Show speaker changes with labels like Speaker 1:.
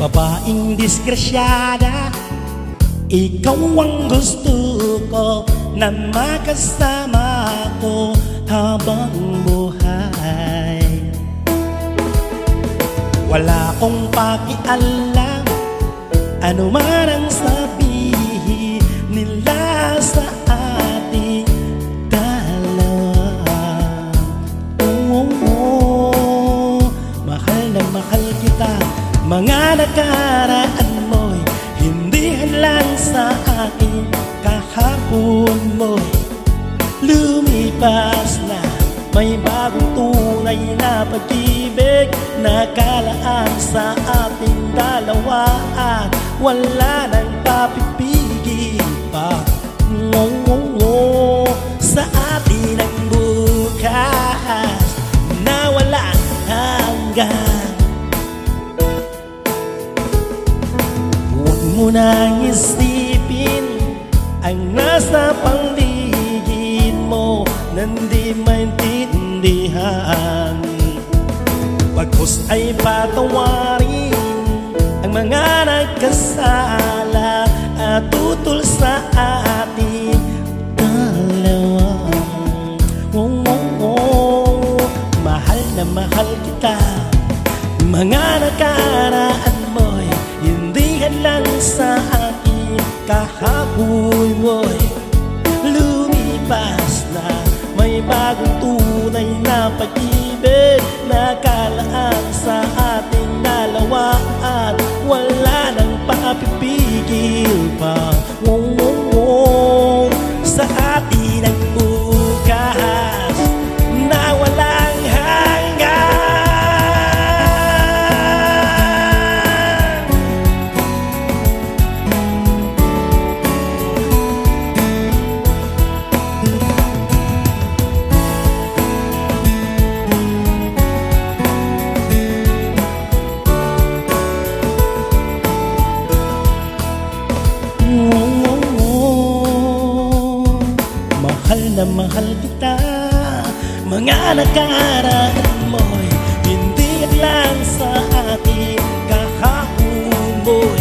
Speaker 1: Babaeng disgrasyada, ikaw ang gusto ko na makasama ko habang buhay. Wala akong pakialam ano man ang sabihin nila sa ating dalawa. Mahal na mahal kita. Mga nakaraan mo'y hindi lang sa akin. Kahapon mo'y lumipas na. May bagong tunay na pag-ibig nakalaan sa ating dalawa, at wala nang papipigil pa sa atin ang bukas na walang hanggan. Huwag mo nang isipin ang nasa paligid mo na di maintindihan. Bagkus ay patawarin ang mga nagkasala at tutol sa ating dalawa. Mahal na mahal kita. Mga nakaraan mo'y hindi lang sa akin. Kahapon mo'y lumipas na. May bagong tunay na pag-ibig nakalaan sa ating dalawa, at wala nang papipigil pa sa atin ang bukas na walang hanggan. Mahal na mahal kita. Mga nakaraan mo'y hindi lang sa atin. Kahapon mo'y